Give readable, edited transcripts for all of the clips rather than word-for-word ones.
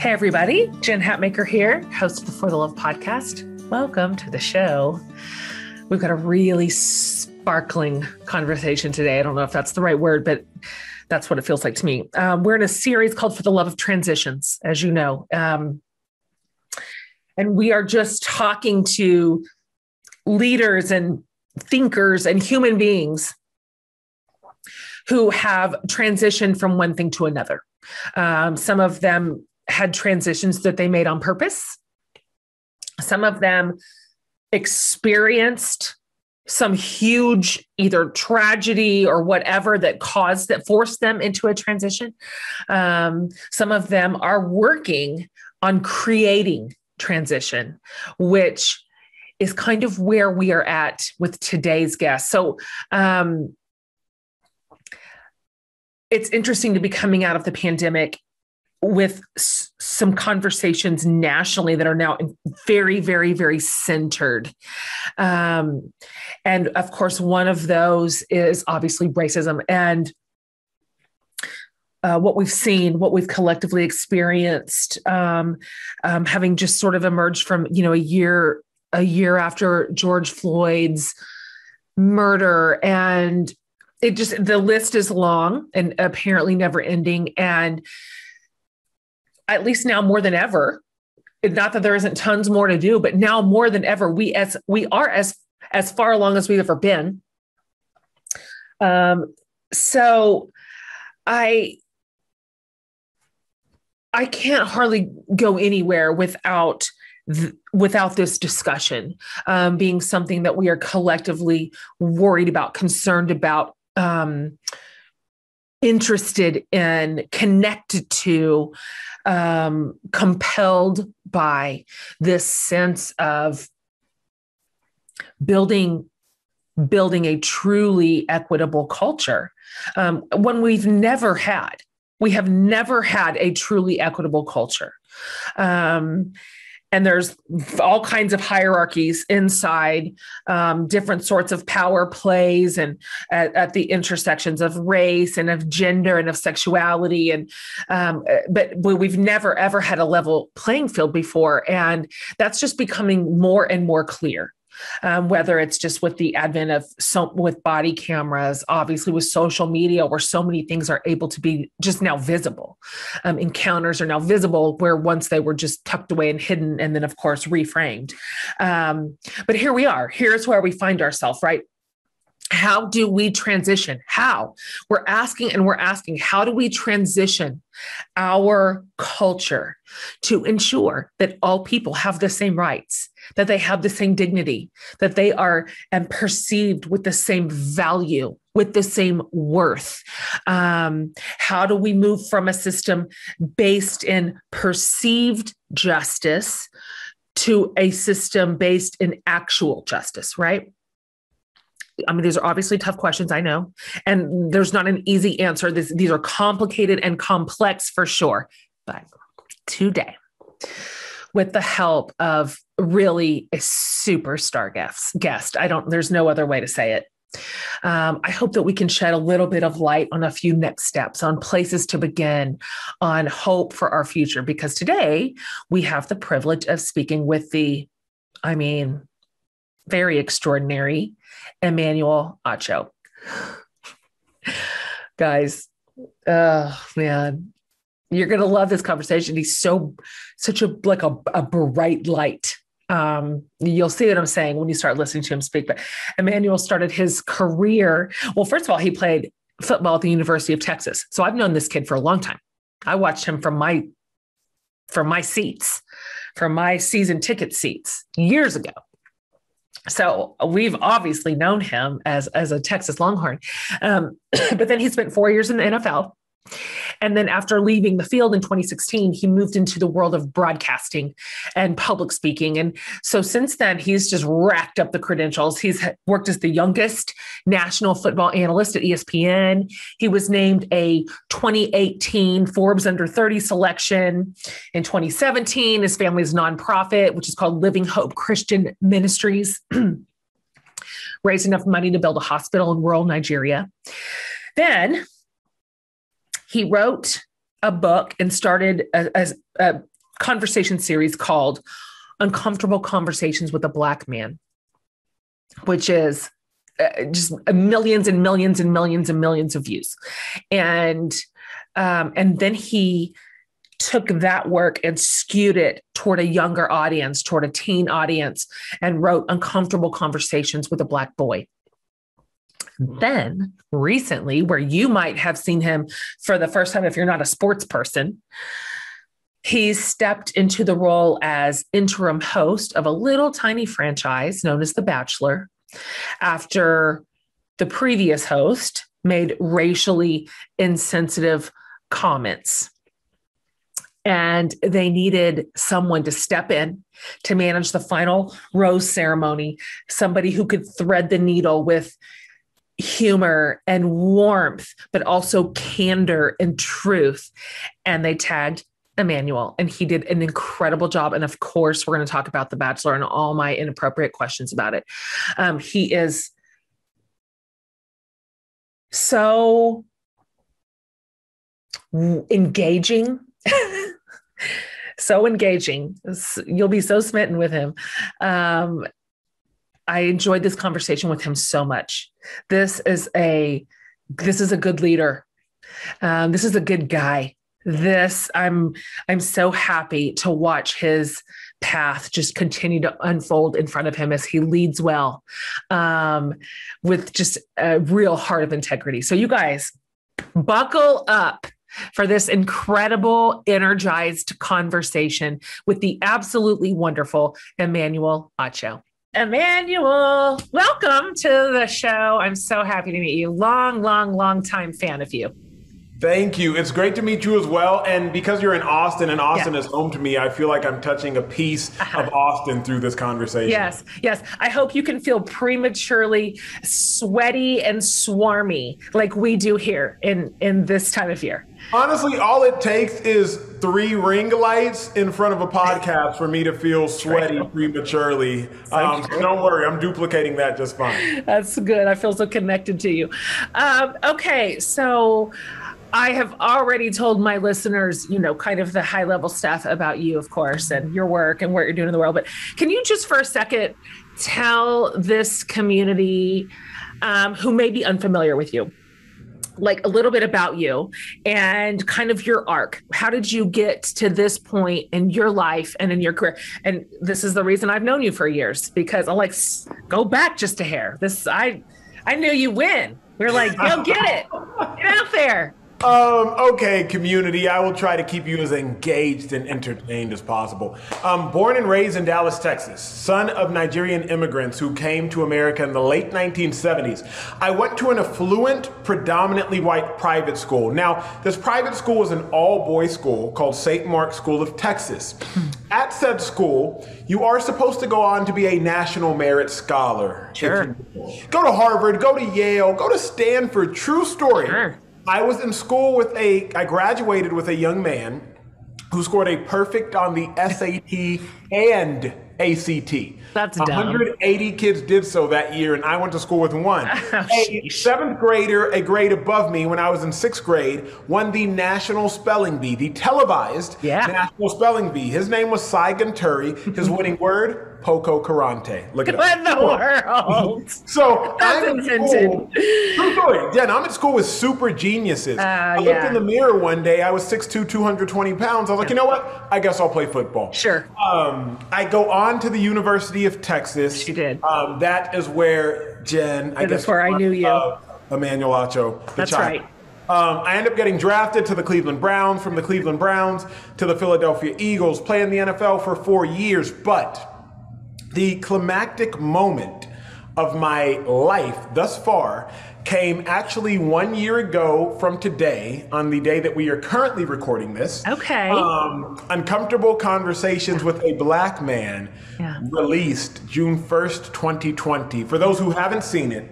Hey everybody, Jen Hatmaker here, host of the For the Love podcast. Welcome to the show. We've got a really sparkling conversation today. I don't know if that's the right word, but that's what it feels like to me. We're in a series called For the Love of Transitions, as you know. And we are just talking to leaders and thinkers and human beings who have transitioned from one thing to another. Some of them had transitions that they made on purpose. Some of them experienced some huge either tragedy or whatever that forced them into a transition. Some of them are working on creating transition, which is kind of where we are at with today's guest. So it's interesting to be coming out of the pandemic with some conversations nationally that are now very, very, very centered. And of course, one of those is obviously racism and what we've seen, what we've collectively experienced, having just sort of emerged from, a year after George Floyd's murder. And the list is long and apparently never ending. And at least now more than ever, not that there isn't tons more to do, but now more than ever, we are as far along as we've ever been. So I can't hardly go anywhere without this discussion being something that we are collectively worried about, concerned about, interested in, connected to, compelled by this sense of building a truly equitable culture. When we have never had a truly equitable culture. And there's all kinds of hierarchies inside, different sorts of power plays and at the intersections of race and of gender and of sexuality. And but we've never, ever had a level playing field before. And that's just becoming more and more clear. Whether it's just with the advent of with body cameras, obviously with social media, where so many things are able to be just now visible. Encounters are now visible where once they were just tucked away and hidden, and then of course reframed. But here we are. Here's where we find ourselves, right? How do we transition? How? We're asking, how do we transition our culture to ensure that all people have the same rights, that they have the same dignity, that they are perceived with the same value, with the same worth? How do we move from a system based in perceived justice to a system based in actual justice, right? I mean, these are obviously tough questions, I know, and there's not an easy answer. These are complicated and complex for sure. But today, with the help of really a superstar guest, there's no other way to say it. I hope that we can shed a little bit of light on a few next steps, on places to begin, on hope for our future, because today we have the privilege of speaking with very extraordinary Emmanuel Acho. Guys, man, you're going to love this conversation. He's such a bright light. You'll see what I'm saying when you start listening to him speak. But Emmanuel started his career. Well, first of all, he played football at the University of Texas. So I've known this kid for a long time. I watched him from my seats, from my season ticket seats years ago. So we've obviously known him as a Texas Longhorn. But then he spent 4 years in the NFL. And then after leaving the field in 2016, he moved into the world of broadcasting and public speaking. And so since then, he's just racked up the credentials. He's worked as the youngest national football analyst at ESPN. He was named a 2018 Forbes Under 30 selection. In 2017, his family's nonprofit, which is called Living Hope Christian Ministries, raised enough money to build a hospital in rural Nigeria. Then he wrote a book and started conversation series called Uncomfortable Conversations with a Black Man, which is just millions and millions and millions and millions of views. And then he took that work and skewed it toward a younger audience, toward a teen audience, and wrote Uncomfortable Conversations with a Black Boy. Then recently, where you might have seen him for the first time if you're not a sports person, he stepped into the role as interim host of a little tiny franchise known as The Bachelor, after the previous host made racially insensitive comments. And they needed someone to step in to manage the final rose ceremony, somebody who could thread the needle with humor and warmth, but also candor and truth. And they tagged Emmanuel, and he did an incredible job. And of course, we're going to talk about The Bachelor and all my inappropriate questions about it. He is so engaging, so engaging. You'll be so smitten with him. I enjoyed this conversation with him so much. This is a good leader. This is a good guy. I'm so happy to watch his path just continue to unfold in front of him as he leads well, with just a real heart of integrity. So you guys, buckle up for this incredible, energized conversation with the absolutely wonderful Emmanuel Acho. Emmanuel, welcome to the show. I'm so happy to meet you. Long time fan of you. Thank you. It's great to meet you as well. And because you're in Austin and Austin is home to me, I feel like I'm touching a piece of Austin through this conversation. Yes. I hope you can feel prematurely sweaty and swarmy like we do here in this time of year. Honestly, all it takes is 3 ring lights in front of a podcast for me to feel sweaty prematurely. So don't worry, I'm duplicating that just fine. That's good. I feel so connected to you. Okay, so I have already told my listeners, kind of the high level stuff about you, of course, and your work and what you're doing in the world. But can you just for a second tell this community who may be unfamiliar with you, like a little bit about you and kind of your arc? How did you get to this point in your life and in your career? And this is the reason I've known you for years, because I'm like, go back just a hair. I knew you when. We're like, go get it. Get out there. Okay, community, I will try to keep you as engaged and entertained as possible. Born and raised in Dallas, Texas, son of Nigerian immigrants who came to America in the late 1970s. I went to an affluent, predominantly white private school. Now, this private school was an all-boys school called St. Mark's School of Texas. At said school, you are supposed to go on to be a national merit scholar. Sure. Go to Harvard, go to Yale, go to Stanford. True story. Sure. I was in school I graduated with a young man who scored a perfect on the SAT and ACT. That's dumb. 180 kids did so that year, and I went to school with one. A 7th grader, a grade above me when I was in 6th grade, won the National Spelling Bee, the televised National Spelling Bee. His name was Cy Gunturi. His winning word, Poco Carante. Look it up. What in the world? So that's invented. True story. Jen, I'm at school with super geniuses. I looked in the mirror one day. I was 6'2", 220 pounds. I was like, you know what? I guess I'll play football. Sure. I go on to the University of Texas. She did. That is where Jen, that's where I knew you. Emmanuel Acho, the That's child. right. I end up getting drafted to the Cleveland Browns, from the Cleveland Browns to the Philadelphia Eagles, playing the NFL for 4 years. But the climactic moment of my life thus far came actually 1 year ago from today, on the day that we are currently recording this. Okay. Uncomfortable Conversations with a Black Man, released June 1st, 2020. For those who haven't seen it,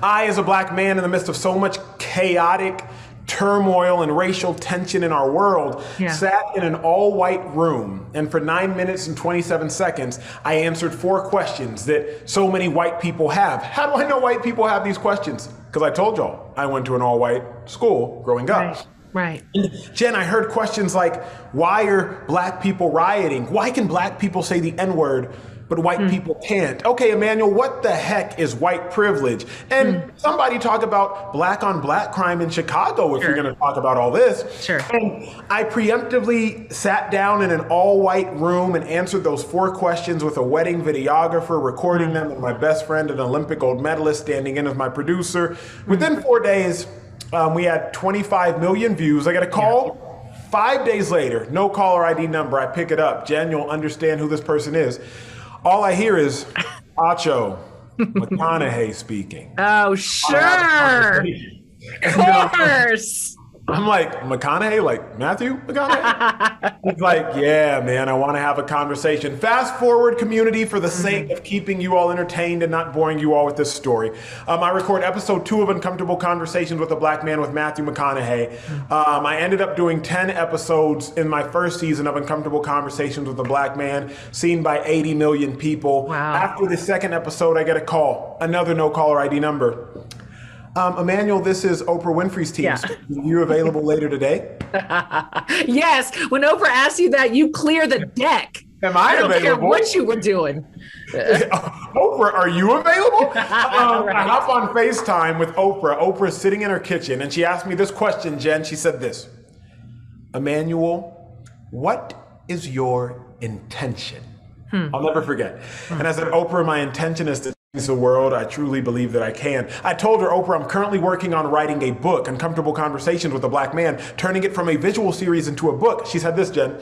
I, as a Black man in the midst of so much chaotic turmoil and racial tension in our world, sat in an all-white room, and for 9 minutes and 27 seconds, I answered 4 questions that so many white people have. How do I know white people have these questions? Because I told y'all, I went to an all-white school growing up. Right. Jen, I heard questions like, why are black people rioting? Why can black people say the N-word, but white people can't? Okay, Emmanuel, what the heck is white privilege? And somebody talk about black on black crime in Chicago if you're going to talk about all this. Sure. And I preemptively sat down in an all-white room and answered those 4 questions with a wedding videographer recording them and my best friend, an Olympic gold medalist, standing in as my producer. Within 4 days, we had 25 million views. I got a call 5 days later, no caller ID number. I pick it up. Jen, you'll understand who this person is. All I hear is Acho McConaughey speaking. Oh, sure. Of course. I'm like, McConaughey, like Matthew McConaughey? He's like, yeah, man, I want to have a conversation. Fast forward, community, for the sake of keeping you all entertained and not boring you all with this story. I record episode 2 of Uncomfortable Conversations with a Black Man with Matthew McConaughey. I ended up doing 10 episodes in my first season of Uncomfortable Conversations with a Black Man, seen by 80 million people. Wow. After the second episode, I get a call, another no caller ID number. Emmanuel, this is Oprah Winfrey's team. Yeah. Are you available later today? Yes. When Oprah asks you that, you clear the deck. Am I don't available? care what you were doing. Oprah, are you available? Right. I hop on FaceTime with Oprah. Oprah's sitting in her kitchen, and she asked me this question, Jen. She said this, Emmanuel, what is your intention? I'll never forget. And I said, Oprah, my intention is to change the world. I truly believe that I can. I told her, Oprah, I'm currently working on writing a book, Uncomfortable Conversations with a Black Man, turning it from a visual series into a book. She said this, Jen,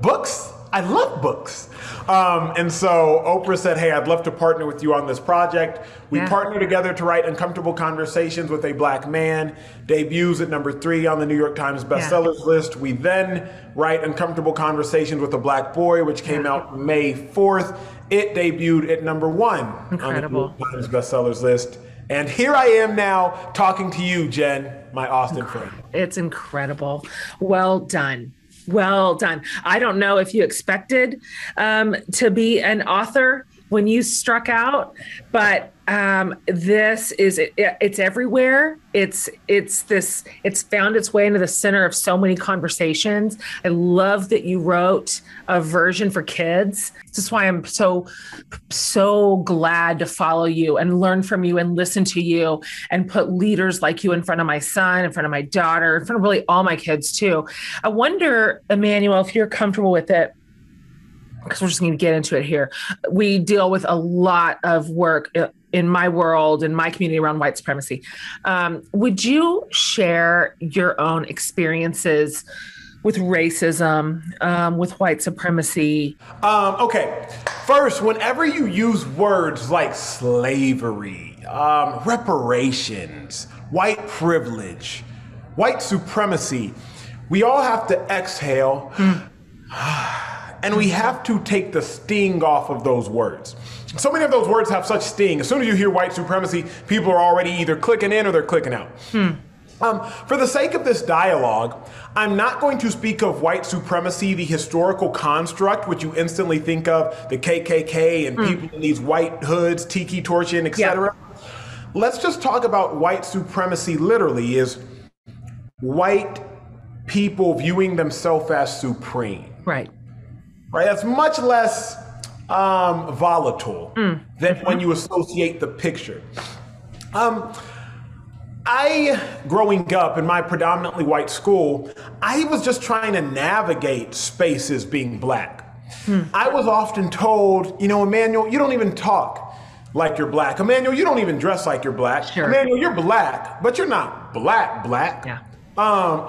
books? I love books. And so Oprah said, hey, I'd love to partner with you on this project. We partner together to write Uncomfortable Conversations with a Black Man, debuts at number 3 on the New York Times bestsellers list. We then write Uncomfortable Conversations with a Black Boy, which came out May 4th. It debuted at number 1 on the New York Times bestsellers list. And here I am now talking to you, Jen, my Austin friend. It's incredible. Well done. Well done. I don't know if you expected to be an author when you struck out, but this is it's everywhere. It's found its way into the center of so many conversations. I love that you wrote a version for kids. This is why I'm so glad to follow you and learn from you and listen to you and put leaders like you in front of my son, in front of my daughter, in front of really all my kids too. I wonder, Emmanuel, if you're comfortable with it, because we're just going to get into it here. We deal with a lot of work in my world, in my community around white supremacy. Would you share your own experiences with racism, with white supremacy? Okay. First, whenever you use words like slavery, reparations, white privilege, white supremacy, we all have to exhale. And we have to take the sting off of those words. So many of those words have such sting. As soon as you hear white supremacy, people are already either clicking in or they're clicking out. For the sake of this dialogue, I'm not going to speak of white supremacy, the historical construct, which you instantly think of the KKK and people in these white hoods, tiki torching, etc. Let's just talk about white supremacy literally is white people viewing themselves as supreme. Right. Right, that's much less volatile than when you associate the picture. Growing up in my predominantly white school, I was just trying to navigate spaces being Black. I was often told, Emmanuel, you don't even talk like you're Black. Emmanuel, you don't even dress like you're Black. Sure. Emmanuel, you're Black, but you're not Black. Yeah.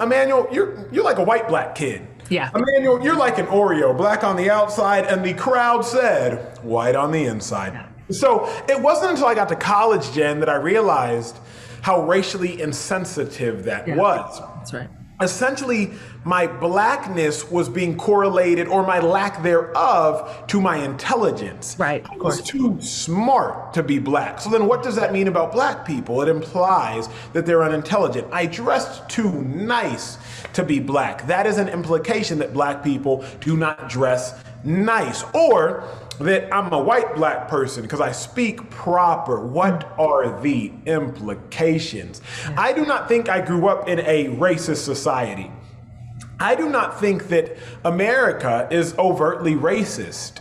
Emmanuel, you're like a white Black kid. Yeah. Emmanuel, you're like an Oreo, Black on the outside, and the crowd said, white on the inside. Yeah. So it wasn't until I got to college, Jen, that I realized how racially insensitive that was. That's right. Essentially, my Blackness was being correlated, or my lack thereof, to my intelligence. Right. I was too smart to be Black. So then what does that mean about Black people? It implies that they're unintelligent. I dressed too nice to be Black. That is an implication that Black people do not dress nice. Or that I'm a white black person because I speak proper. What are the implications? I do not think I grew up in a racist society. I do not think that America is overtly racist.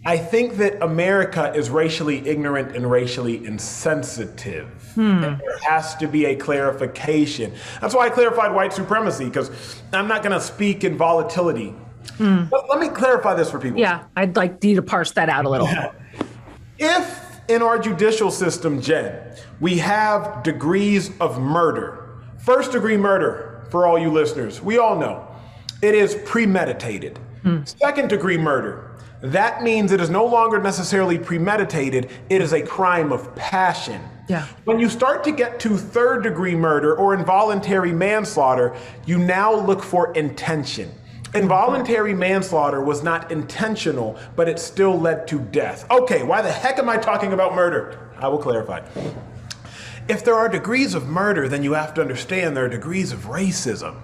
I think that America is racially ignorant and racially insensitive. And there has to be a clarification. That's why I clarified white supremacy, because I'm not going to speak in volatility. But let me clarify this for people. Yeah, I'd like you to parse that out a little. If in our judicial system, Jen, we have degrees of murder, first degree murder, for all you listeners, we all know it is premeditated. Second degree murder, that means it is no longer necessarily premeditated, it is a crime of passion. Yeah. When you start to get to third degree murder or involuntary manslaughter, you now look for intention. Involuntary manslaughter was not intentional, but it still led to death. Okay, why the heck am I talking about murder? I will clarify. If there are degrees of murder, then you have to understand there are degrees of racism.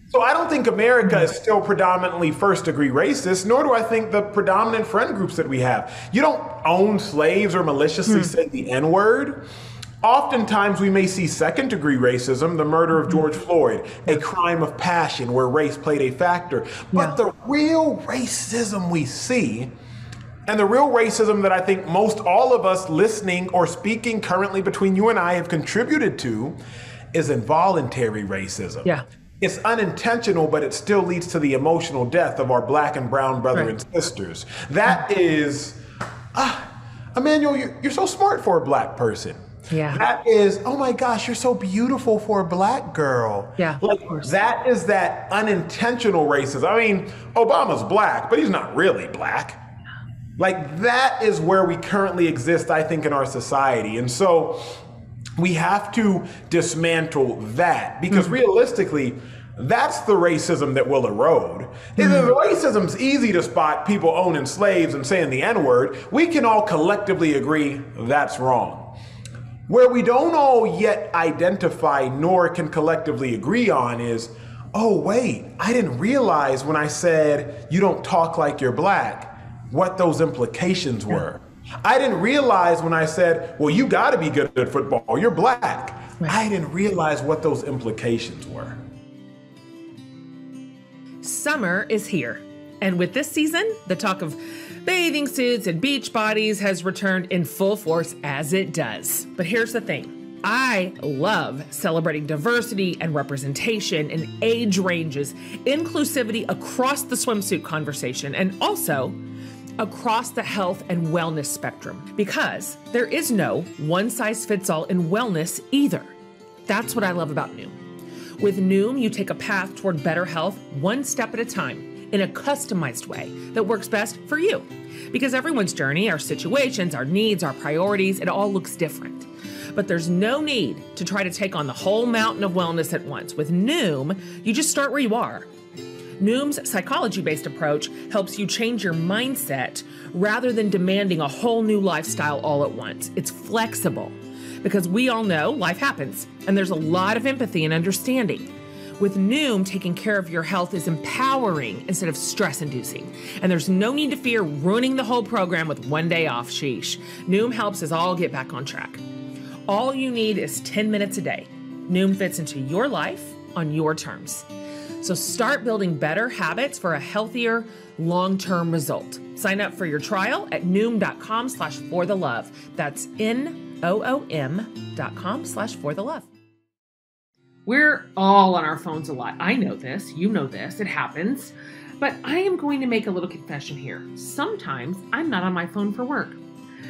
So I don't think America is still predominantly first degree racist, nor do I think the predominant friend groups that we have. You don't own slaves or maliciously say the N-word. Oftentimes we may see second degree racism, the murder of George Floyd, a crime of passion where race played a factor. But the real racism we see, and the real racism that I think most all of us listening or speaking currently between you and I have contributed to, is involuntary racism. Yeah. It's unintentional, but it still leads to the emotional death of our black and brown brother and sisters. That is, Emmanuel, you're so smart for a black person. Yeah. That is, oh my gosh, you're so beautiful for a black girl. Yeah. Like, that is that unintentional racism. I mean, Obama's black, but he's not really black. Like, that is where we currently exist, I think, in our society. And so we have to dismantle that, because realistically, that's the racism that will erode. If the racism's easy to spot, people owning slaves and saying the N-word, we can all collectively agree that's wrong. Where we don't all yet identify nor can collectively agree on is, oh wait, I didn't realize when I said you don't talk like you're black, what those implications were. I didn't realize when I said, well, you gotta be good at football, you're black. I didn't realize what those implications were. Summer is here. And with this season, the talk of bathing suits and beach bodies has returned in full force, as it does. But here's the thing. I love celebrating diversity and representation in age ranges, inclusivity across the swimsuit conversation, and also across the health and wellness spectrum, because there is no one-size-fits-all in wellness either. That's what I love about Noom. With Noom, you take a path toward better health one step at a time, in a customized way that works best for you. Because everyone's journey, our situations, our needs, our priorities, it all looks different. But there's no need to try to take on the whole mountain of wellness at once. With Noom, you just start where you are. Noom's psychology-based approach helps you change your mindset rather than demanding a whole new lifestyle all at once. It's flexible because we all know life happens and there's a lot of empathy and understanding. With Noom, taking care of your health is empowering instead of stress-inducing. And there's no need to fear ruining the whole program with one day off, sheesh. Noom helps us all get back on track. All you need is 10 minutes a day. Noom fits into your life on your terms. So start building better habits for a healthier, long-term result. Sign up for your trial at noom.com/forthelove. That's NOOM.com/forthelove. We're all on our phones a lot. I know this, you know this, it happens. But I am going to make a little confession here. Sometimes I'm not on my phone for work.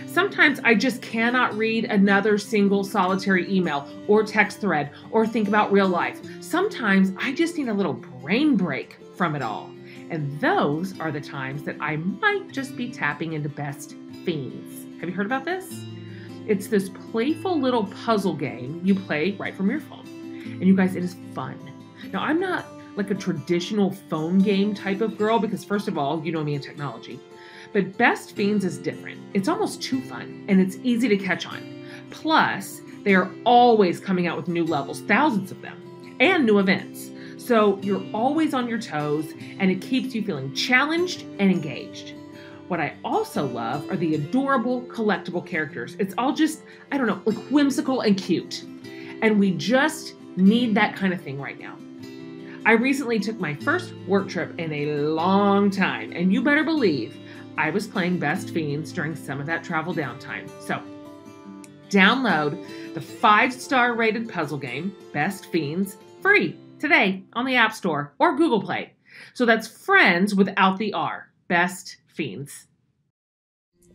Sometimes I just cannot read another single solitary email or text thread or think about real life. Sometimes I just need a little brain break from it all. And those are the times that I might just be tapping into Best Fiends. Have you heard about this? It's this playful little puzzle game you play right from your phone. And you guys, it is fun. Now, I'm not like a traditional phone game type of girl because, first of all, you know me in technology. But Best Fiends is different. It's almost too fun, and it's easy to catch on. Plus, they are always coming out with new levels, thousands of them, and new events. So you're always on your toes, and it keeps you feeling challenged and engaged. What I also love are the adorable collectible characters. It's all just, I don't know, like whimsical and cute. And we just need that kind of thing right now. I recently took my first work trip in a long time, and you better believe I was playing Best Fiends during some of that travel downtime. So download the 5-star rated puzzle game, Best Fiends, free today on the App Store or Google Play. So that's friends without the R, Best Fiends.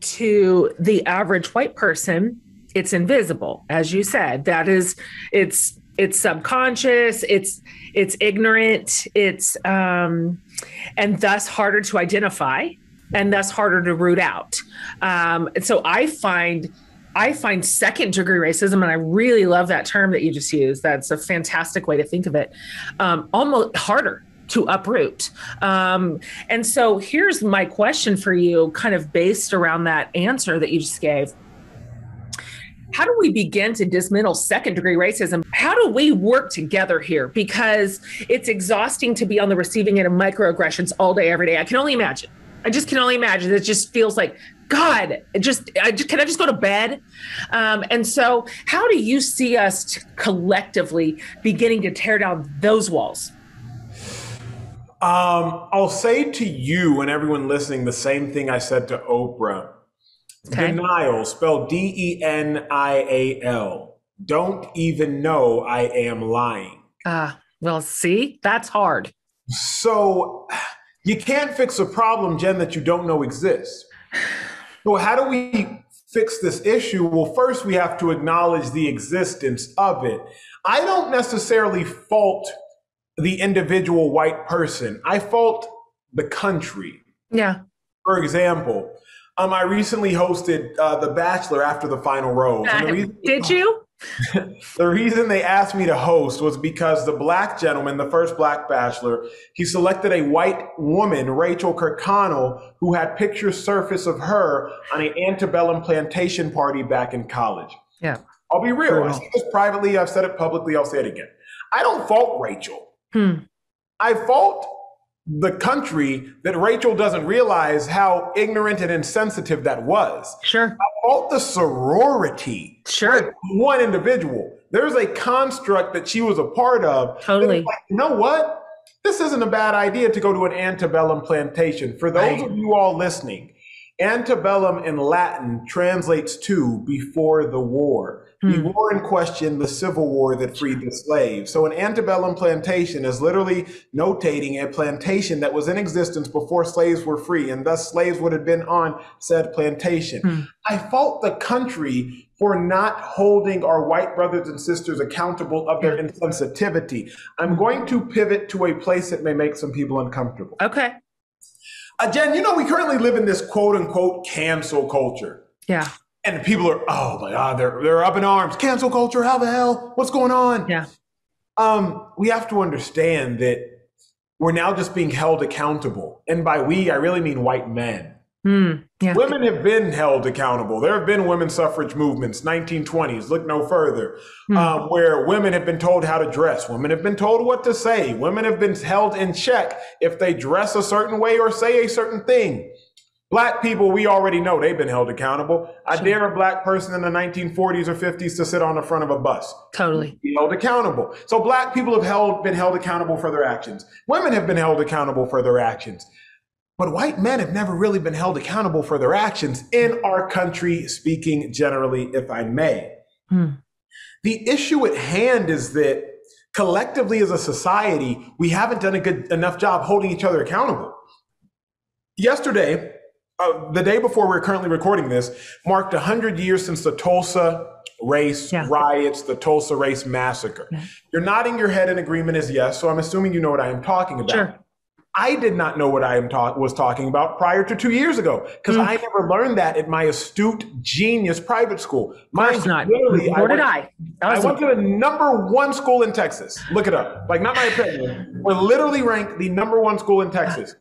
To the average white person, it's invisible, as you said. That is, it's subconscious, it's ignorant, it's and thus harder to identify, and thus harder to root out. And so I find second degree racism, and I really love that term that you just used. That's a fantastic way to think of it. Almost harder to uproot. And so here's my question for you, kind of based around that answer that you just gave. How do we begin to dismantle second degree racism? How do we work together here? Because it's exhausting to be on the receiving end of microaggressions all day, every day. I can only imagine. I just can only imagine. It just feels like, God, can I just go to bed? And so how do you see us collectively beginning to tear down those walls? I'll say to you and everyone listening the same thing I said to Oprah. Okay. Denial, spelled D-E-N-I-A-L. Don't even know I am lying. Well, see, that's hard. So you can't fix a problem, Jen, that you don't know exists. So how do we fix this issue? Well, first we have to acknowledge the existence of it. I don't necessarily fault the individual white person. I fault the country. Yeah. For example, I recently hosted The Bachelor after the final rose. Did you? The reason they asked me to host was because the black gentleman, the first black bachelor, he selected a white woman, Rachel Kirkconnell, who had pictures surface of her on an antebellum plantation party back in college. Yeah. I'll be real. I said this privately. I've said it publicly. I'll say it again. I don't fault Rachel. I fault the country that Rachel doesn't realize how ignorant and insensitive that was. Sure. I fault the sorority. Sure. Like one individual. There's a construct that she was a part of. Totally. Like, you know what? This isn't a bad idea to go to an antebellum plantation. For those of you all listening, antebellum in Latin translates to before the war. The war in question, the Civil War that freed the slaves. So an antebellum plantation is literally notating a plantation that was in existence before slaves were free, and thus slaves would have been on said plantation. I fault the country for not holding our white brothers and sisters accountable of their insensitivity. I'm going to pivot to a place that may make some people uncomfortable. Okay. Jen, you know, we currently live in this quote unquote cancel culture. Yeah. And people are, oh my God, they're up in arms. Cancel culture, how the hell? What's going on? Yeah. We have to understand that we're now just being held accountable. And by we, I really mean white men. Yeah. Women have been held accountable. There have been women's suffrage movements, 1920s, look no further, where women have been told how to dress. Women have been told what to say. Women have been held in check if they dress a certain way or say a certain thing. Black people, we already know they've been held accountable. I dare a black person in the 1940s or 50s to sit on the front of a bus. Totally. Be held accountable. So black people have been held accountable for their actions. Women have been held accountable for their actions. But white men have never really been held accountable for their actions in our country, speaking generally, if I may. The issue at hand is that collectively as a society, we haven't done a good enough job holding each other accountable. Yesterday, the day before we're currently recording this, marked 100 years since the Tulsa race riots, the Tulsa race massacre. You're nodding your head in agreement as yes, so I'm assuming you know what I am talking about. Sure. I did not know what I was talking about prior to 2 years ago because I never learned that at my astute genius private school. Nor did I. I went to the #1 school in Texas. Look it up. Like, not my opinion. We're literally ranked the #1 school in Texas.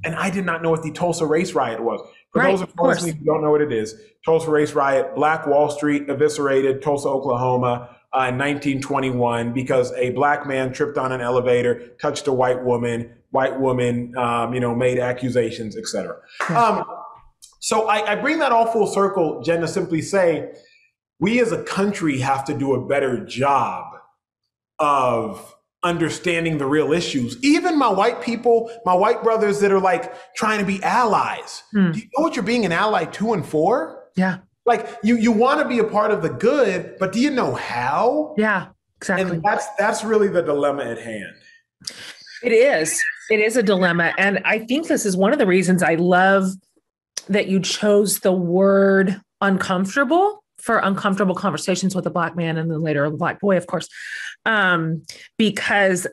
And I did not know what the Tulsa race riot was. For those of you listening who don't know what it is, Tulsa race riot, Black Wall Street eviscerated Tulsa, Oklahoma in 1921 because a black man tripped on an elevator, touched a white woman, made accusations, etc. So I bring that all full circle, Jen, to simply say, we as a country have to do a better job of understanding the real issues. Even my white people, my white brothers that are like trying to be allies. Do you know what you're being an ally to and for? Yeah. Like you want to be a part of the good, but do you know how? Yeah, exactly. And that's really the dilemma at hand. It is. It is a dilemma. And I think this is one of the reasons I love that you chose the word uncomfortable for uncomfortable conversations with a Black man and then later a Black boy, of course. Because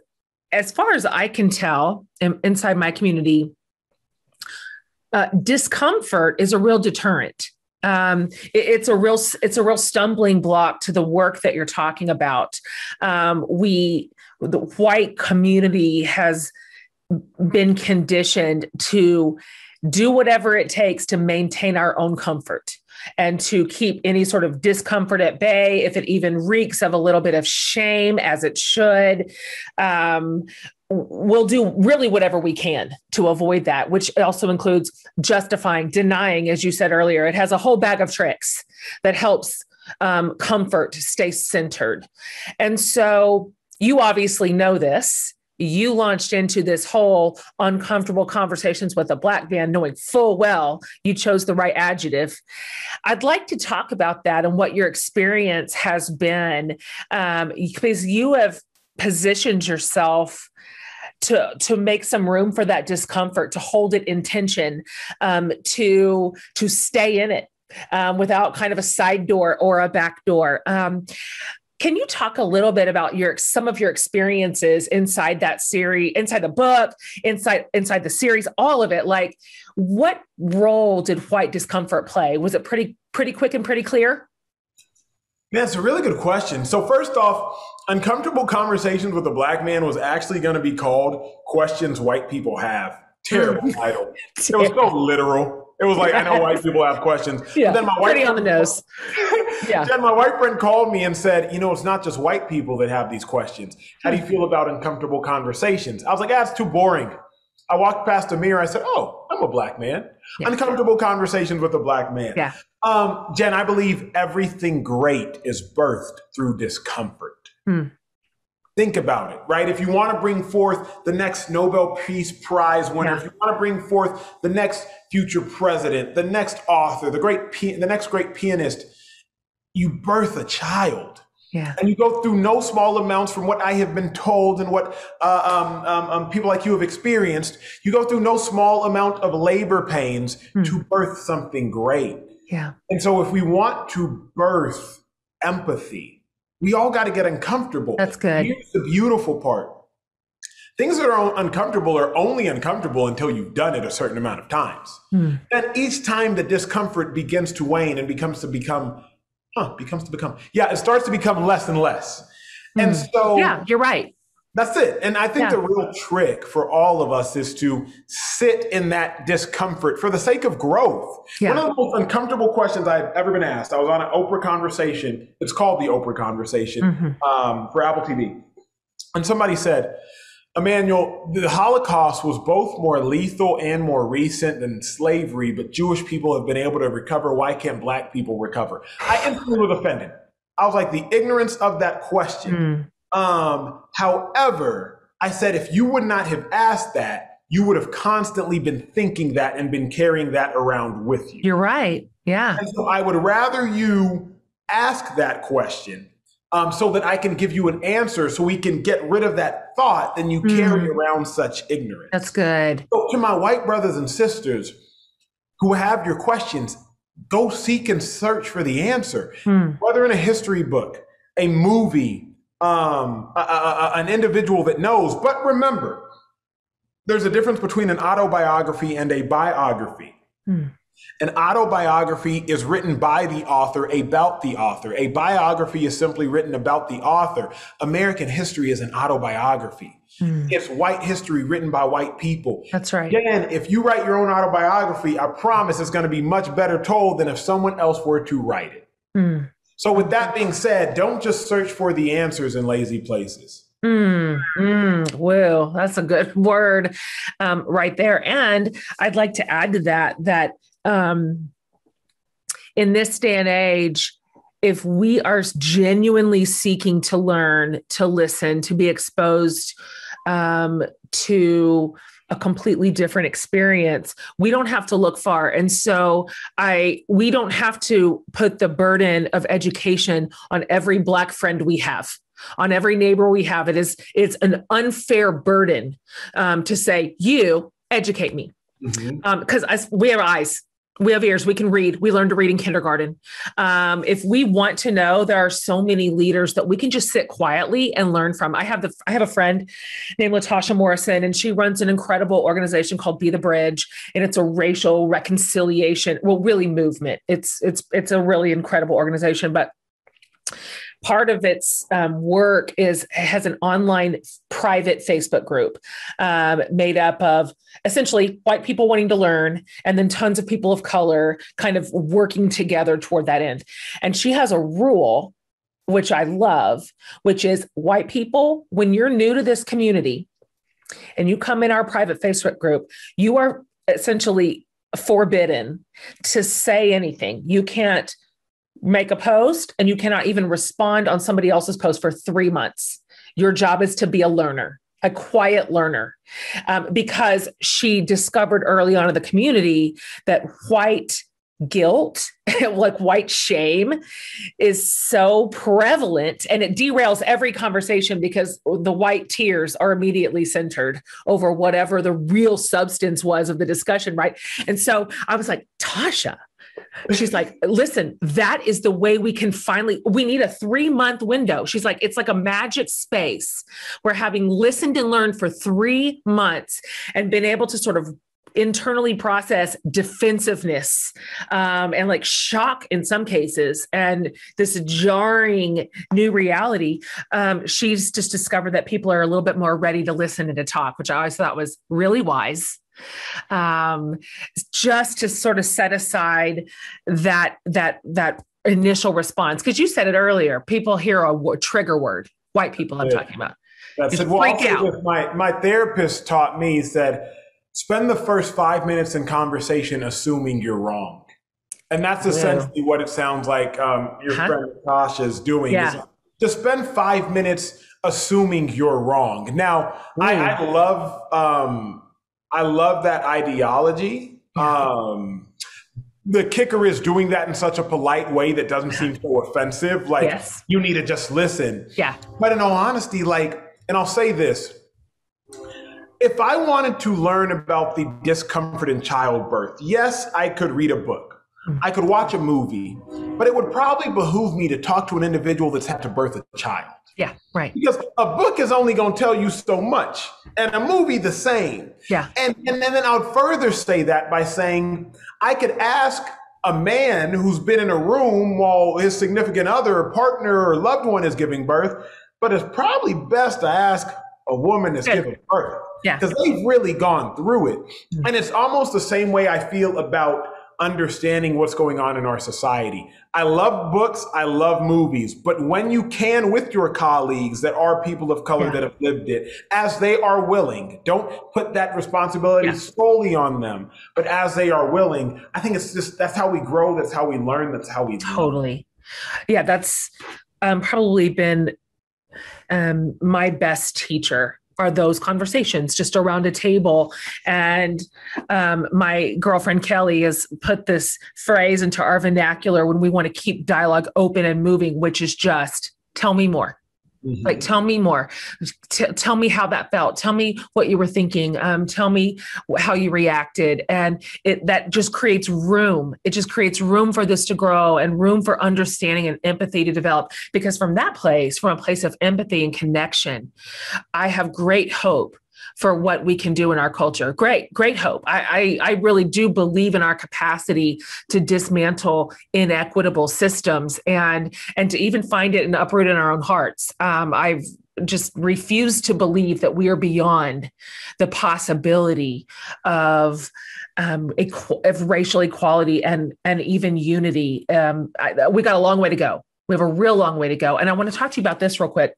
as far as I can tell, inside my community, discomfort is a real deterrent. It's a real stumbling block to the work that you're talking about. The white community has been conditioned to do whatever it takes to maintain our own comfort and to keep any sort of discomfort at bay, if it even reeks of a little bit of shame, as it should. We'll do really whatever we can to avoid that, which also includes justifying, denying, as you said earlier. It has a whole bag of tricks that helps comfort stay centered. And so you obviously know this. You launched into this whole uncomfortable conversations with a Black man, knowing full well you chose the right adjective. I'd like to talk about that and what your experience has been, because you have positioned yourself to make some room for that discomfort, to hold it in tension, to stay in it without kind of a side door or a back door. Can you talk a little bit about some of your experiences inside that series, inside the book, inside the series, all of it? Like, what role did white discomfort play? Was it pretty quick and pretty clear? Yeah, it's a really good question. So first off, Uncomfortable Conversations with a Black Man was actually going to be called Questions White People Have. Terrible title. It was so literal. It was like, I know white people have questions. Yeah, but then my white pretty on the nose. Yeah. Then my white friend called me and said, it's not just white people that have these questions. How do you feel about uncomfortable conversations? I was like, it's too boring. I walked past a mirror. I said, oh, I'm a Black man. Yeah. Uncomfortable Conversations with a Black man. Yeah. Jen, I believe everything great is birthed through discomfort. Think about it, right? If you want to bring forth the next Nobel Peace Prize winner, if you want to bring forth the next future president, the next author, the next great pianist, you birth a child. Yeah. And you go through no small amounts, from what I have been told and what people like you have experienced. You go through no small amount of labor pains to birth something great. Yeah. And so if we want to birth empathy, we all got to get uncomfortable. That's good. Here's the beautiful part. Things that are uncomfortable are only uncomfortable until you've done it a certain amount of times. And each time the discomfort begins to wane and it starts to become less and less. And so, yeah, you're right. That's it. And I think the real trick for all of us is to sit in that discomfort for the sake of growth. Yeah. One of the most uncomfortable questions I've ever been asked, I was on an Oprah conversation. It's called the Oprah Conversation for Apple TV. And somebody said, Emmanuel, the Holocaust was both more lethal and more recent than slavery, but Jewish people have been able to recover. Why can't Black people recover? I instantly was offended. I was like, the ignorance of that question. However, I said, if you would not have asked that, you would have constantly been thinking that and been carrying that around with you. You're right. Yeah. And so I would rather you ask that question so that I can give you an answer so we can get rid of that thought than you carry around such ignorance. That's good. So to my white brothers and sisters who have your questions, go seek and search for the answer, whether in a history book, a movie, an individual that knows. But remember, there's a difference between an autobiography and a biography. An autobiography is written by the author about the author. A biography is simply written about the author. American history is an autobiography. It's white history written by white people. That's right. Again, if you write your own autobiography, I promise it's going to be much better told than if someone else were to write it. So with that being said, don't just search for the answers in lazy places. Well, that's a good word right there. And I'd like to add to that um, in this day and age, if we are genuinely seeking to learn, to listen, to be exposed to a completely different experience, we don't have to look far. And so we don't have to put the burden of education on every Black friend we have, on every neighbor we have. It's an unfair burden to say, you educate me. Because we have eyes. We have ears. We can read. We learned to read in kindergarten. If we want to know, there are so many leaders that we can just sit quietly and learn from. I have a friend named Latasha Morrison, and she runs an incredible organization called Be the Bridge, and it's a racial reconciliation, really movement. It's a really incredible organization, but part of its work has an online private Facebook group made up of essentially white people wanting to learn, and then tons of people of color kind of working together toward that end. And she has a rule, which I love, which is white people, when you're new to this community and you come in our private Facebook group, you are essentially forbidden to say anything. You can't make a post, and you cannot even respond on somebody else's post for 3 months. Your job is to be a learner, a quiet learner, because she discovered early on in the community that white guilt, like white shame, is so prevalent, and it derails every conversation because the white tears are immediately centered over whatever the real substance was of the discussion, right? And so I was like, Tasha, she's like, listen, that is the way we can we need a 3-month window. She's like, it's like a magic space where, having listened and learned for 3 months and been able to sort of internally process defensiveness and like shock in some cases, and this jarring new reality, she's just discovered that people are a little bit more ready to listen and to talk, which I always thought was really wise. Just to sort of set aside that initial response, because you said it earlier, people hear a trigger word. White people, I'm talking about. That's it. Well, freak out. My therapist taught me, said, spend the first 5 minutes in conversation assuming you're wrong, and that's essentially what it sounds like your friend Tasha is doing. Yeah. Is just spend 5 minutes assuming you're wrong. Now, I love that ideology. The kicker is doing that in such a polite way that doesn't seem so offensive. Like, you need to just listen. Yeah. But in all honesty, and I'll say this, if I wanted to learn about the discomfort in childbirth, yes, I could read a book. I could watch a movie, but it would probably behoove me to talk to an individual that's had to birth a child. Yeah, right. Because a book is only going to tell you so much, and a movie the same. Yeah. And then I would further say that by saying, I could ask a man who's been in a room while his significant other or partner or loved one is giving birth, but it's probably best to ask a woman that's giving birth. Yeah. Because they've really gone through it. Mm-hmm. And it's almost the same way I feel about understanding what's going on in our society. I love books, I love movies, but when you can, with your colleagues that are people of color that have lived it, as they are willing, don't put that responsibility solely on them, but as they are willing, I think it's just, that's how we grow, that's how we learn, that's how we totally. Yeah, that's probably been my best teacher, are those conversations just around a table. And my girlfriend Kelly has put this phrase into our vernacular when we want to keep dialogue open and moving, which is just, tell me more. Mm-hmm. Like, tell me more. Tell me how that felt. Tell me what you were thinking. Tell me how you reacted. And that just creates room. It just creates room for this to grow and room for understanding and empathy to develop. Because from that place, from a place of empathy and connection, I have great hope for what we can do in our culture. Great hope. I really do believe in our capacity to dismantle inequitable systems and to even find it and uproot in our own hearts. I've just refused to believe that we are beyond the possibility of racial equality and even unity. We got a long way to go. We have a real long way to go. And I want to talk to you about this real quick.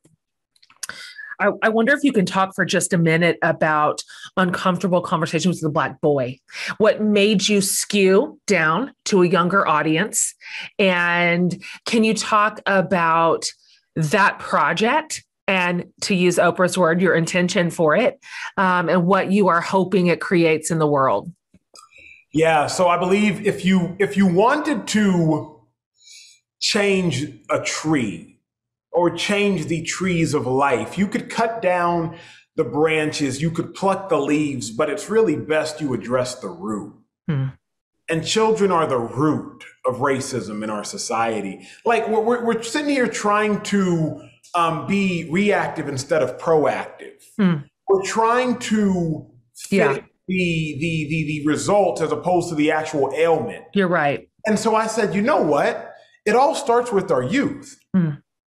I wonder if you can talk for just a minute about uncomfortable conversations with a Black boy. What made you skew down to a younger audience? And can you talk about that project and, to use Oprah's word, your intention for it, and what you are hoping it creates in the world? Yeah, so I believe if you wanted to change a tree or change the trees of life, you could cut down the branches, you could pluck the leaves, but it's really best you address the root. And children are the root of racism in our society. Like we're sitting here trying to be reactive instead of proactive. We're trying to fit the result as opposed to the actual ailment. You're right. And so I said, you know what? It all starts with our youth.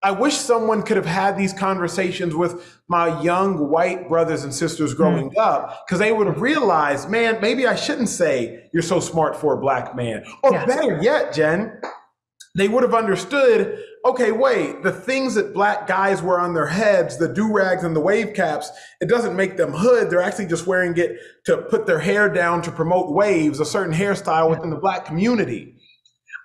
I wish someone could have had these conversations with my young white brothers and sisters growing up, because they would have realized, man, maybe I shouldn't say you're so smart for a Black man. Or better yet, Jen, they would have understood, okay, wait, the things that Black guys wear on their heads, the do-rags and the wave caps, it doesn't make them hood. They're actually just wearing it to put their hair down to promote waves, a certain hairstyle within the Black community.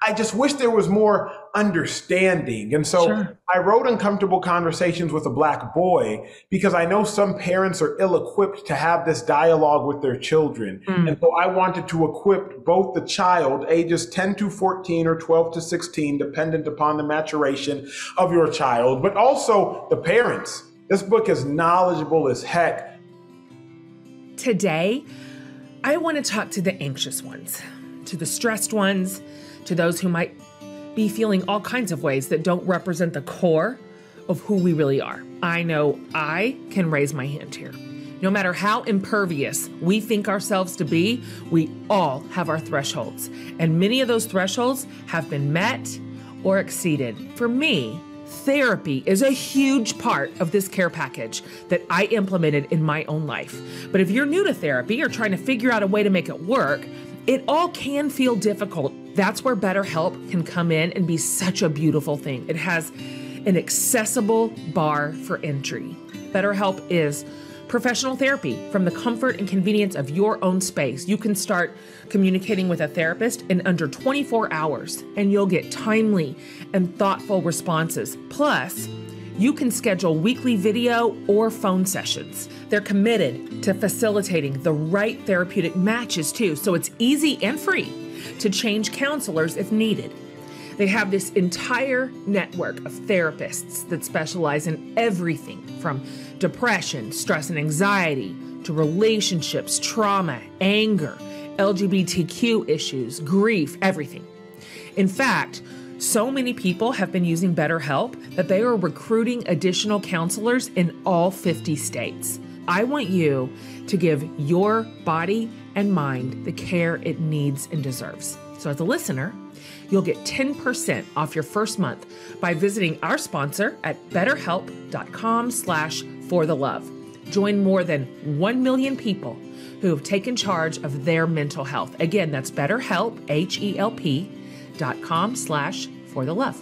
I just wish there was more understanding. And so I wrote Uncomfortable Conversations with a Black Boy because I know some parents are ill-equipped to have this dialogue with their children. And so I wanted to equip both the child, ages 10 to 14 or 12 to 16, dependent upon the maturation of your child, but also the parents. This book is knowledgeable as heck. Today, I want to talk to the anxious ones, to the stressed ones, to those who might be feeling all kinds of ways that don't represent the core of who we really are. I know I can raise my hand here. No matter how impervious we think ourselves to be, we all have our thresholds. And many of those thresholds have been met or exceeded. For me, therapy is a huge part of this care package that I implemented in my own life. But if you're new to therapy or trying to figure out a way to make it work, it all can feel difficult. That's where BetterHelp can come in and be such a beautiful thing. It has an accessible bar for entry. BetterHelp is professional therapy from the comfort and convenience of your own space. You can start communicating with a therapist in under 24 hours, and you'll get timely and thoughtful responses. Plus, you can schedule weekly video or phone sessions. They're committed to facilitating the right therapeutic matches too, so it's easy and free to change counselors if needed. They have this entire network of therapists that specialize in everything from depression, stress and anxiety, to relationships, trauma, anger, LGBTQ issues, grief, everything. In fact, so many people have been using BetterHelp that they are recruiting additional counselors in all 50 states. I want you to give your body and mind the care it needs and deserves. So as a listener, you'll get 10% off your first month by visiting our sponsor at betterhelp.com/forthelove. Join more than 1 million people who have taken charge of their mental health. Again, that's BetterHelp, HELP.com/forthelove.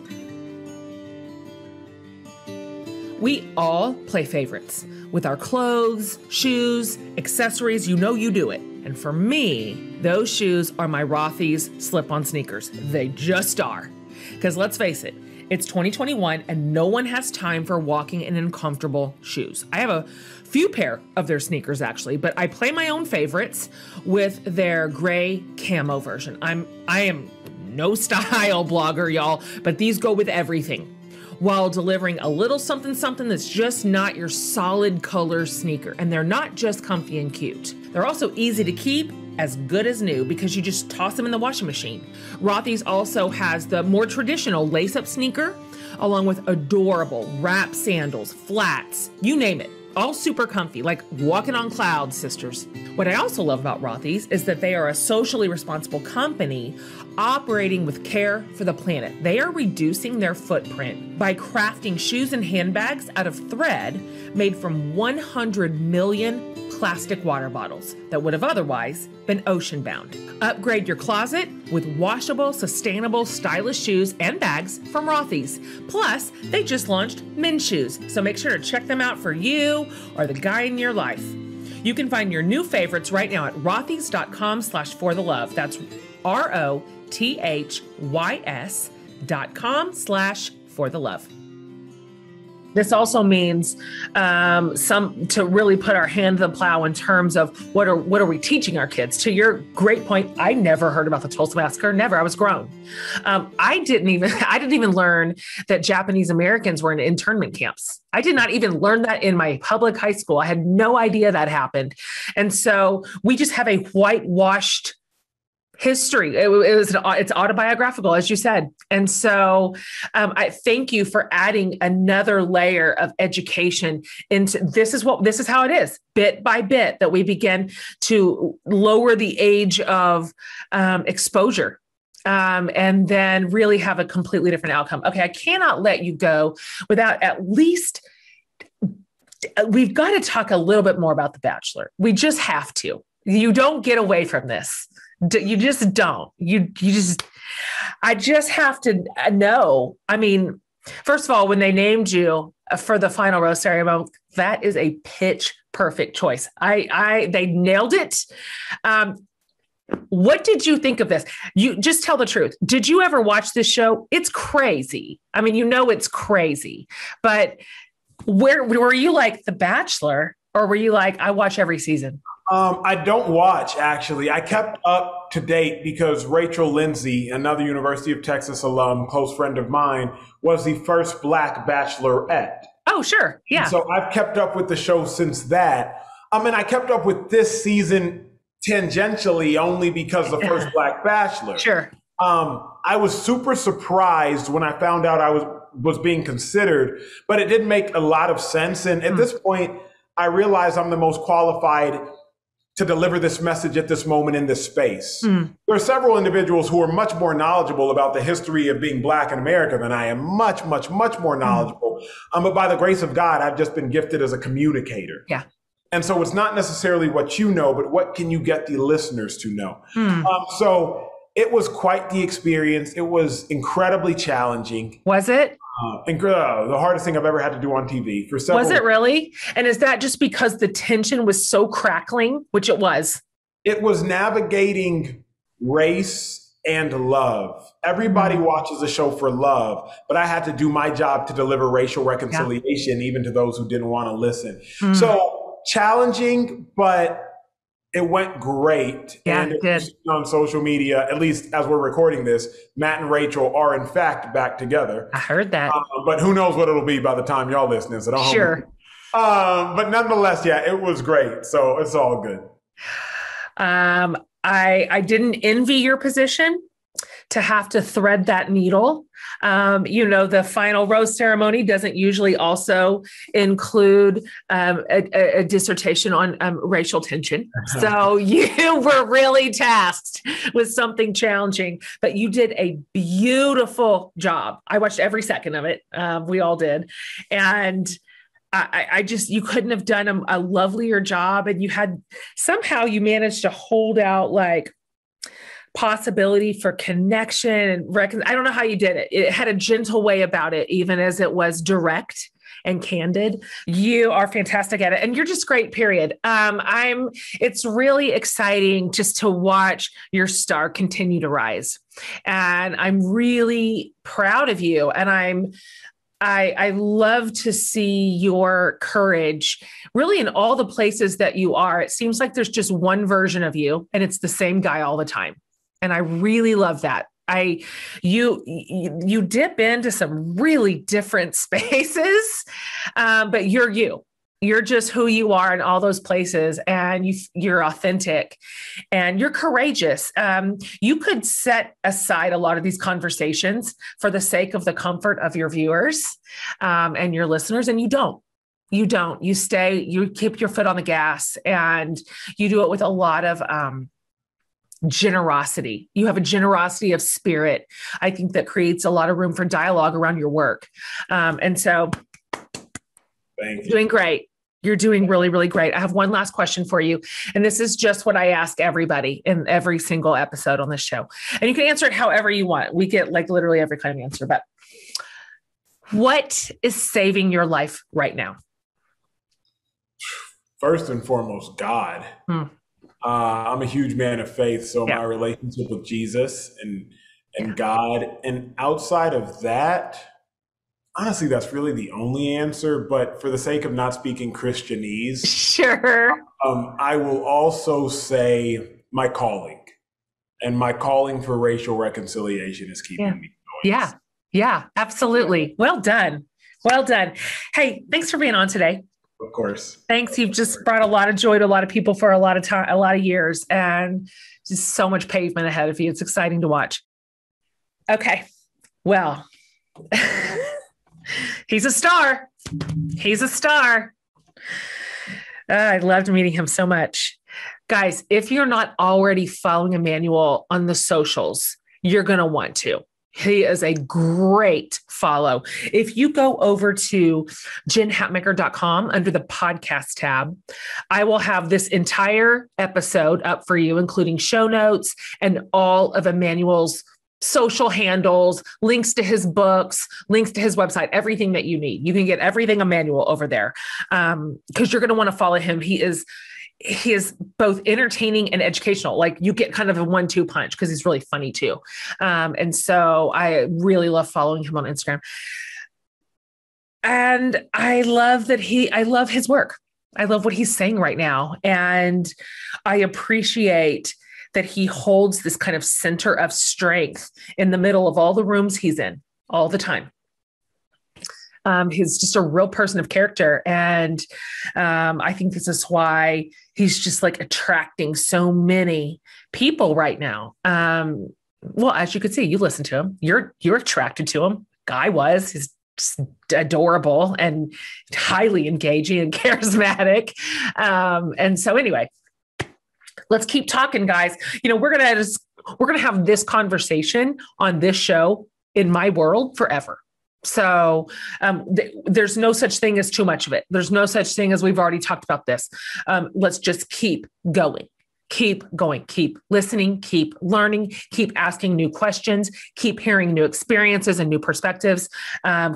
We all play favorites with our clothes, shoes, accessories. You know you do it. And for me, those shoes are my Rothy's slip-on sneakers. They just are. Because let's face it, it's 2021 and no one has time for walking in uncomfortable shoes. I have a few pair of their sneakers actually, but I play my own favorites with their gray camo version. I am no style blogger, y'all, but these go with everything, while delivering a little something that's just not your solid color sneaker. And they're not just comfy and cute. They're also easy to keep, as good as new, because you just toss them in the washing machine. Rothy's also has the more traditional lace-up sneaker, along with adorable wrap sandals, flats, you name it. All super comfy, like walking on clouds, sisters. What I also love about Rothy's is that they are a socially responsible company operating with care for the planet. They are reducing their footprint by crafting shoes and handbags out of thread made from 100 million plastic water bottles that would have otherwise been ocean-bound. Upgrade your closet with washable, sustainable, stylish shoes and bags from Rothy's. Plus, they just launched men's shoes, so make sure to check them out for you or the guy in your life. You can find your new favorites right now at rothys.com/forthelove. That's ROTHYS.com/forthelove. This also means to really put our hand to the plow in terms of what are we teaching our kids. To your great point, I never heard about the Tulsa Massacre. Never. I was grown. I didn't even learn that Japanese Americans were in internment camps. I did not even learn that in my public high school. I had no idea that happened. And so we just have a whitewashed history. It's autobiographical, as you said. And so I thank you for adding another layer of education into this is how it is, bit by bit, that we begin to lower the age of exposure. And then really have a completely different outcome. Okay, I cannot let you go without at least, we've got to talk a little bit more about The Bachelor. We just have to. You don't get away from this. You just don't. I just have to know. I mean, first of all, when they named you for the final rose ceremony, that is a pitch perfect choice. They nailed it. What did you think of this? You just tell the truth. Did you ever watch this show? It's crazy. I mean, it's crazy, but were you like The Bachelor, or were you like, I watch every season? I don't watch, actually. I kept up to date because Rachel Lindsay, another University of Texas alum, close friend of mine, was the first Black bachelorette. Oh, sure. Yeah. And so I've kept up with the show since that. I mean, I kept up with this season tangentially only because the first Black bachelor. Sure. I was super surprised when I found out I was being considered, but it did make a lot of sense. And at this point, I realize I'm the most qualified to deliver this message at this moment in this space. There are several individuals who are much more knowledgeable about the history of being Black in America than I am, much, much, much more knowledgeable. But by the grace of God, I've just been gifted as a communicator. Yeah. And so it's not necessarily what you know, but what can you get the listeners to know? So it was quite the experience. It was incredibly challenging. Was it? The hardest thing I've ever had to do on TV for several. Was it really? And is that just because the tension was so crackling, which it was? It was navigating race and love. Everybody watches the show for love, but I had to do my job to deliver racial reconciliation, even to those who didn't want to listen. So challenging, but it went great. Yeah, and it did. On social media, at least as we're recording this, Matt and Rachel are in fact back together. I heard that. But who knows what it'll be by the time y'all listening. So don't sure. But nonetheless, yeah, it was great. So it's all good. I didn't envy your position to have to thread that needle. The final rose ceremony doesn't usually also include a dissertation on racial tension. So you were really tasked with something challenging, but you did a beautiful job. I watched every second of it. We all did. And you couldn't have done a lovelier job. And somehow you managed to hold out like possibility for connection and I don't know how you did it. It had a gentle way about it, even as it was direct and candid. You are fantastic at it. And you're just great, period. It's really exciting just to watch your star continue to rise. And I'm really proud of you. And I love to see your courage really in all the places that you are. It seems like there's just one version of you and it's the same guy all the time. And I really love that. You dip into some really different spaces, but you're you. You're just who you are in all those places, and you're authentic and you're courageous. You could set aside a lot of these conversations for the sake of the comfort of your viewers and your listeners, and you don't. You don't. You stay. You keep your foot on the gas, and you do it with a lot of generosity. You have a generosity of spirit. I think that creates a lot of room for dialogue around your work. And so, thank you. Doing great. You're doing really, really great. I have one last question for you. And this is just what I ask everybody in every single episode on this show. And you can answer it however you want. We get like literally every kind of answer, but what is saving your life right now? First and foremost, God. I'm a huge man of faith. So my relationship with Jesus and God, and outside of that, honestly, that's really the only answer, but for the sake of not speaking Christianese, sure. I will also say my calling. And my calling for racial reconciliation is keeping me going. Yeah, absolutely. Well done. Well done. Hey, thanks for being on today. Of course. Thanks. You've just brought a lot of joy to a lot of people for a lot of time, a lot of years, and just so much pavement ahead of you. It's exciting to watch. Okay. Well, he's a star. He's a star. I loved meeting him so much. Guys, if you're not already following Emmanuel on the socials, you're going to want to. He is a great follow. If you go over to jenhatmaker.com under the podcast tab, I will have this entire episode up for you, including show notes and all of Emmanuel's social handles, links to his books, links to his website, everything that you need. You can get everything Emmanuel over there because you're going to want to follow him. He is both entertaining and educational. Like you get kind of a 1-2 punch because he's really funny too. And so I really love following him on Instagram. And I love his work. I love what he's saying right now. And I appreciate that he holds this kind of center of strength in the middle of all the rooms he's in all the time. He's just a real person of character. And I think this is why he's just like attracting so many people right now. Well, as you could see, you listen to him, you're attracted to him. Guy was, he's just adorable and highly engaging and charismatic. And so anyway, let's keep talking, guys. You know, we're going to have this conversation on this show in my world forever. So there's no such thing as too much of it. There's no such thing as we've already talked about this. Let's just keep going, keep listening, keep learning, keep asking new questions, keep hearing new experiences and new perspectives,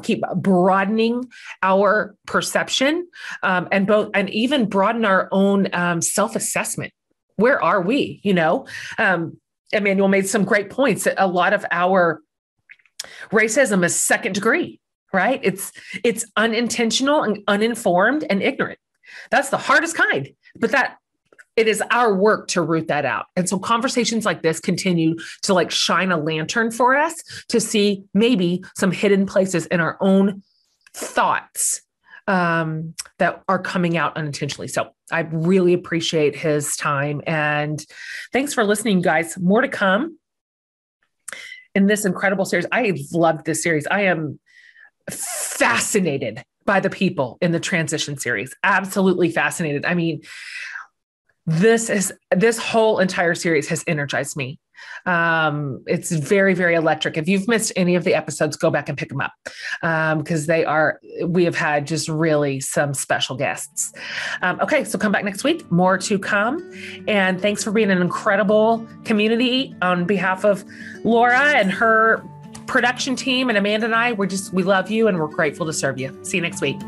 keep broadening our perception and even broaden our own self-assessment. Where are we? You know, Emmanuel made some great points that a lot of our racism is second degree, right? It's unintentional and uninformed and ignorant. That's the hardest kind, but it is our work to root that out. And so conversations like this continue to like shine a lantern for us to see maybe some hidden places in our own thoughts that are coming out unintentionally. So I really appreciate his time, and thanks for listening, guys. More to come in this incredible series. I loved this series. I am fascinated by the people in the transition series. Absolutely fascinated. I mean, this whole entire series has energized me. It's very, very electric. If you've missed any of the episodes, go back and pick them up because we have had just really some special guests. Okay, so come back next week, more to come. And thanks for being an incredible community on behalf of Laura and her production team and Amanda and I. We love you and we're grateful to serve you. See you next week.